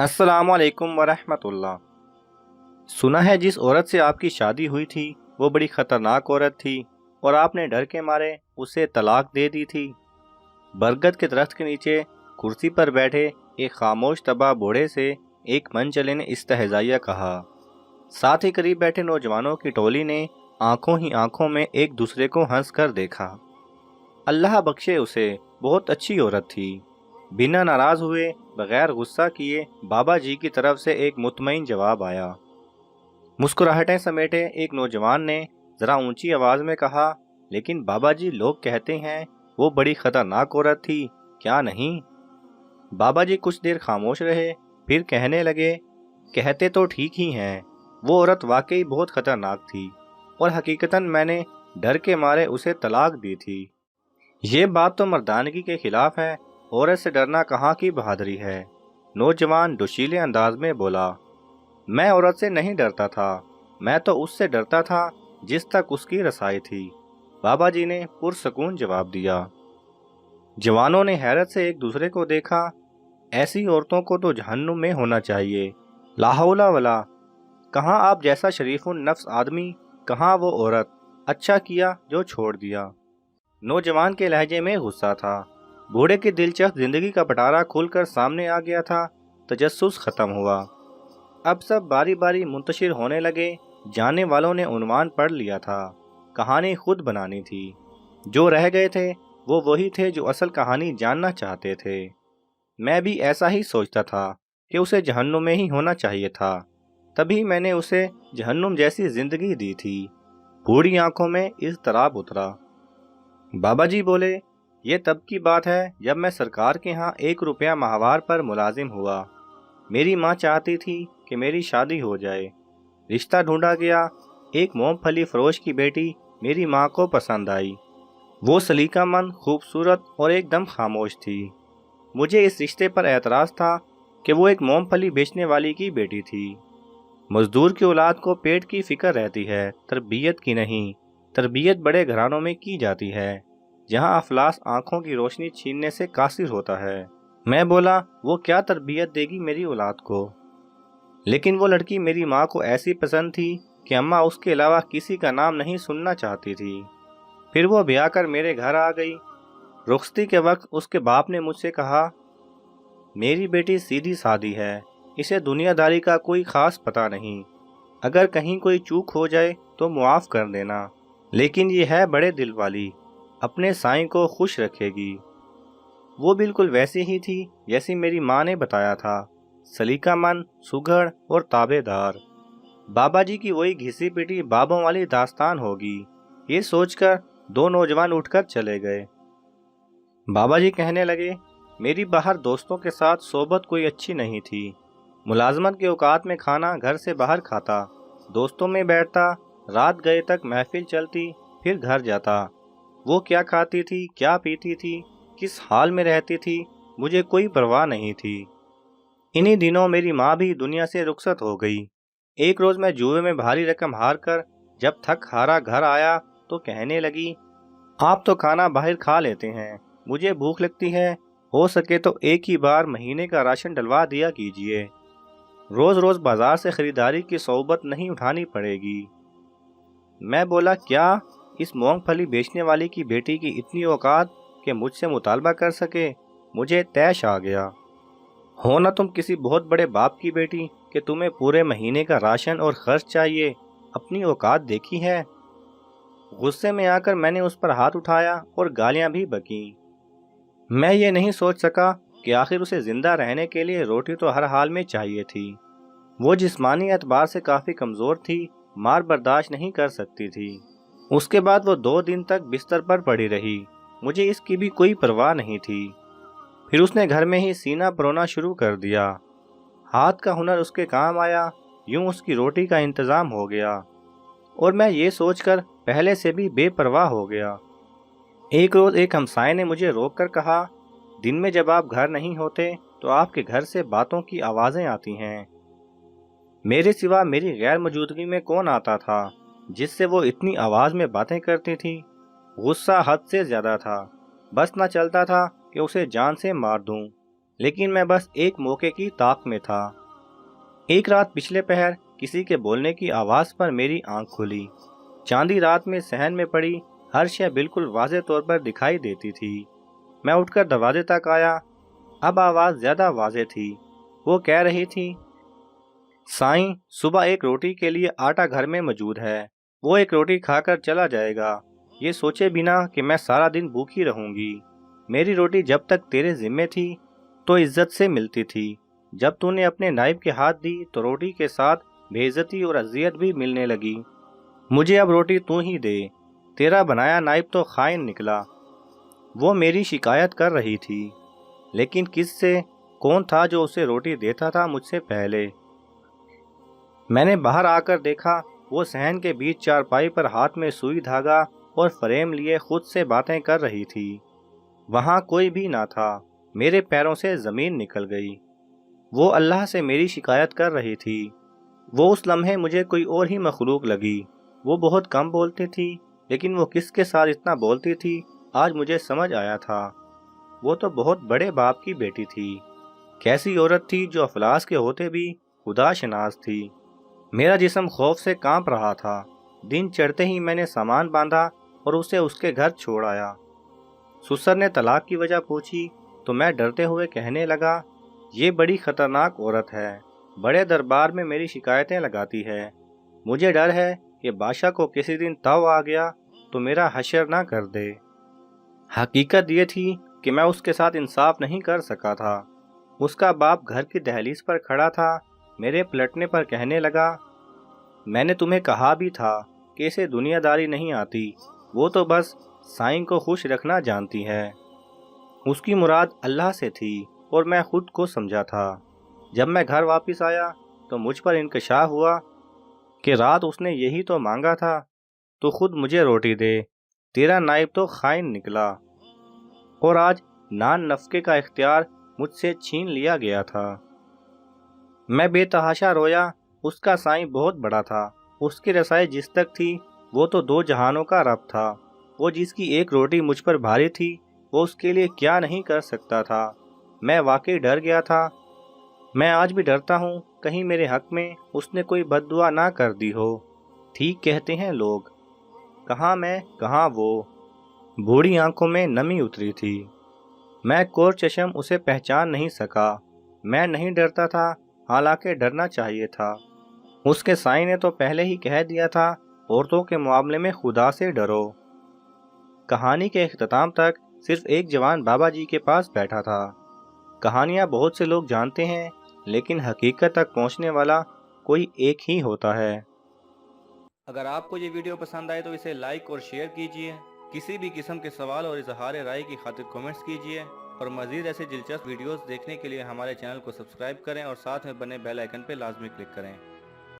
अस्सलाम वालेकुम वरहमतुल्लाह। सुना है जिस औरत से आपकी शादी हुई थी वो बड़ी ख़तरनाक औरत थी और आपने डर के मारे उसे तलाक दे दी थी। बरगद के दरख्त के नीचे कुर्सी पर बैठे एक खामोश तबाह बूढ़े से एक मनचले ने इस्तहज़ाइया कहा। साथ ही करीब बैठे नौजवानों की टोली ने आंखों ही आंखों में एक दूसरे को हंस कर देखा। अल्लाह बख्शे, उसे बहुत अच्छी औरत थी। बिना नाराज हुए, बगैर गुस्सा किए बाबा जी की तरफ से एक मुतमईन जवाब आया। मुस्कुराहटें समेटे एक नौजवान ने जरा ऊंची आवाज में कहा, लेकिन बाबा जी, लोग कहते हैं वो बड़ी खतरनाक औरत थी, क्या नहीं? बाबा जी कुछ देर खामोश रहे, फिर कहने लगे, कहते तो ठीक ही हैं, वो औरत वाकई बहुत खतरनाक थी और हकीकतन मैंने डर के मारे उसे तलाक दी थी। ये बात तो मर्दानगी के खिलाफ है, औरत से डरना कहाँ की बहादुरी है। नौजवान जोशीले अंदाज में बोला, मैं औरत से नहीं डरता था, मैं तो उससे डरता था जिस तक उसकी रसाई थी। बाबा जी ने पुरसकून जवाब दिया। जवानों ने हैरत से एक दूसरे को देखा। ऐसी औरतों को तो जहन्नुम में होना चाहिए। ला हौला वला, कहाँ आप जैसा शरीफुन नफ्स आदमी, कहाँ वो औरत। अच्छा किया जो छोड़ दिया। नौजवान के लहजे में गुस्सा था। बूढ़े की दिलचस्प जिंदगी का पटारा खुलकर सामने आ गया था। तजस्सुस खत्म हुआ। अब सब बारी बारी मुंतशिर होने लगे। जाने वालों ने उन्वान पढ़ लिया था, कहानी खुद बनानी थी। जो रह गए थे वो वही थे जो असल कहानी जानना चाहते थे। मैं भी ऐसा ही सोचता था कि उसे जहन्नुम में ही होना चाहिए था, तभी मैंने उसे जहन्नुम जैसी जिंदगी दी थी। बूढ़ी आंखों में इज़्तिराब उतरा। बाबा जी बोले, ये तब की बात है जब मैं सरकार के यहाँ 1 रुपया माहवार पर मुलाजिम हुआ। मेरी माँ चाहती थी कि मेरी शादी हो जाए। रिश्ता ढूंढा गया। एक मूंगफली फरोश की बेटी मेरी माँ को पसंद आई। वो सलीकामंद, खूबसूरत और एकदम खामोश थी। मुझे इस रिश्ते पर एतराज़ था कि वो एक मूंगफली बेचने वाली की बेटी थी। मजदूर की औलाद को पेट की फिक्र रहती है, तरबियत की नहीं। तरबियत बड़े घरानों में की जाती है, जहाँ अफलास आंखों की रोशनी छीनने से कासिर होता है। मैं बोला, वो क्या तरबियत देगी मेरी औलाद को? लेकिन वो लड़की मेरी माँ को ऐसी पसंद थी कि अम्मा उसके अलावा किसी का नाम नहीं सुनना चाहती थी। फिर वो ब्याह कर मेरे घर आ गई। रुखसती के वक्त उसके बाप ने मुझसे कहा, मेरी बेटी सीधी सादी है, इसे दुनियादारी का कोई खास पता नहीं। अगर कहीं कोई चूक हो जाए तो मुआफ कर देना, लेकिन ये है बड़े दिल वाली, अपने साईं को खुश रखेगी। वो बिल्कुल वैसी ही थी जैसी मेरी माँ ने बताया था, सलीकामंद, सुघड़ और ताबेदार। बाबा जी की वही घिसी पिटी बाबों वाली दास्तान होगी। ये सोचकर दो नौजवान उठकर चले गए। बाबा जी कहने लगे, मेरी बाहर दोस्तों के साथ सोबत कोई अच्छी नहीं थी। मुलाजमत के औकात में खाना घर से बाहर खाता, दोस्तों में बैठता, रात गए तक महफिल चलती, फिर घर जाता। वो क्या खाती थी, क्या पीती थी, किस हाल में रहती थी, मुझे कोई परवाह नहीं थी। इन्हीं दिनों मेरी माँ भी दुनिया से रुखसत हो गई। एक रोज मैं जुए में भारी रकम हार कर जब थक हारा घर आया तो कहने लगी, आप तो खाना बाहर खा लेते हैं, मुझे भूख लगती है, हो सके तो एक ही बार महीने का राशन डलवा दिया कीजिए। रोज रोज बाजार से खरीदारी की सोबत नहीं उठानी पड़ेगी। मैं बोला, क्या इस मूंगफली बेचने वाली की बेटी की इतनी औकात कि मुझसे मुतालबा कर सके? मुझे तैश आ गया। हो ना तुम किसी बहुत बड़े बाप की बेटी कि तुम्हें पूरे महीने का राशन और खर्च चाहिए? अपनी औकात देखी है? गुस्से में आकर मैंने उस पर हाथ उठाया और गालियां भी बकीं। मैं ये नहीं सोच सका कि आखिर उसे जिंदा रहने के लिए रोटी तो हर हाल में चाहिए थी। वो जिस्मानी एतबार से काफ़ी कमज़ोर थी, मार बर्दाश्त नहीं कर सकती थी। उसके बाद वो 2 दिन तक बिस्तर पर पड़ी रही। मुझे इसकी भी कोई परवाह नहीं थी। फिर उसने घर में ही सीना परोना शुरू कर दिया। हाथ का हुनर उसके काम आया, यूं उसकी रोटी का इंतज़ाम हो गया। और मैं ये सोचकर पहले से भी बेपरवाह हो गया। एक रोज़ एक हमसाये ने मुझे रोक कर कहा, दिन में जब आप घर नहीं होते तो आपके घर से बातों की आवाज़ें आती हैं। मेरे सिवा मेरी गैर मौजूदगी में कौन आता था जिससे वो इतनी आवाज़ में बातें करती थी? गुस्सा हद से ज़्यादा था। बस ना चलता था कि उसे जान से मार दूं, लेकिन मैं बस एक मौके की ताक में था। एक रात पिछले पहर किसी के बोलने की आवाज़ पर मेरी आंख खुली। चांदी रात में सहन में पड़ी हर शय बिल्कुल वाज़े तौर पर दिखाई देती थी। मैं उठकर दरवाजे तक आया। अब आवाज़ ज़्यादा वाज़े थी। वो कह रही थी, साईं, सुबह एक रोटी के लिए आटा घर में मौजूद है। वो एक रोटी खाकर चला जाएगा, ये सोचे बिना कि मैं सारा दिन भूखी रहूंगी। मेरी रोटी जब तक तेरे जिम्मे थी तो इज्जत से मिलती थी। जब तूने अपने नाइब के हाथ दी तो रोटी के साथ बेइज्जती और अजियत भी मिलने लगी। मुझे अब रोटी तू ही दे। तेरा बनाया नाइब तो खाइन निकला। वो मेरी शिकायत कर रही थी, लेकिन किससे? कौन था जो उसे रोटी देता था मुझसे पहले? मैंने बाहर आकर देखा, वो सहन के बीच चारपाई पर हाथ में सुई धागा और फ्रेम लिए खुद से बातें कर रही थी। वहाँ कोई भी ना था। मेरे पैरों से ज़मीन निकल गई। वो अल्लाह से मेरी शिकायत कर रही थी। वो उस लम्हे मुझे कोई और ही मखलूक लगी। वो बहुत कम बोलती थी, लेकिन वो किसके साथ इतना बोलती थी आज मुझे समझ आया था। वो तो बहुत बड़े बाप की बेटी थी। कैसी औरत थी जो अफलास के होते भी खुदा शनास थी। मेरा जिस्म खौफ से कांप रहा था। दिन चढ़ते ही मैंने सामान बांधा और उसे उसके घर छोड़ आया। ससुर ने तलाक की वजह पूछी तो मैं डरते हुए कहने लगा, ये बड़ी खतरनाक औरत है, बड़े दरबार में मेरी शिकायतें लगाती है। मुझे डर है कि बादशाह को किसी दिन ताव आ गया तो मेरा हशर ना कर दे। हकीकत ये थी कि मैं उसके साथ इंसाफ नहीं कर सका था। उसका बाप घर की दहलीज पर खड़ा था। मेरे पलटने पर कहने लगा, मैंने तुम्हें कहा भी था कि इसे दुनियादारी नहीं आती। वो तो बस साईं को खुश रखना जानती है। उसकी मुराद अल्लाह से थी और मैं खुद को समझा था। जब मैं घर वापस आया तो मुझ पर इंकशाफ हुआ कि रात उसने यही तो मांगा था, तो खुद मुझे रोटी दे। तेरा नाइब तो खाइन निकला और आज नान नफके का इख्तियार मुझसे छीन लिया गया था। मैं बेतहाशा रोया। उसका साईं बहुत बड़ा था। उसकी रसाई जिस तक थी वो तो दो जहानों का रब था। वो जिसकी एक रोटी मुझ पर भारी थी, वो उसके लिए क्या नहीं कर सकता था। मैं वाकई डर गया था। मैं आज भी डरता हूँ, कहीं मेरे हक में उसने कोई बद्दुआ ना कर दी हो। ठीक कहते हैं लोग। कहाँ मैं, कहाँ वो। बूढ़ी आंखों में नमी उतरी थी। मैं कोर चशम उसे पहचान नहीं सका। मैं नहीं डरता था, हालांकि डरना चाहिए था। उसके साईं ने तो पहले ही कह दिया था, औरतों के मामले में खुदा से डरो। कहानी के इख्तिताम तक सिर्फ एक जवान बाबा जी के पास बैठा था। कहानियाँ बहुत से लोग जानते हैं, लेकिन हकीकत तक पहुँचने वाला कोई एक ही होता है। अगर आपको ये वीडियो पसंद आए तो इसे लाइक और शेयर कीजिए। किसी भी किस्म के सवाल और इजहार राय की खातिर कमेंट्स कीजिए और मज़ीद ऐसे दिलचस्प वीडियोस देखने के लिए हमारे चैनल को सब्सक्राइब करें और साथ में बने बेल आइकन पर लाजमी क्लिक करें।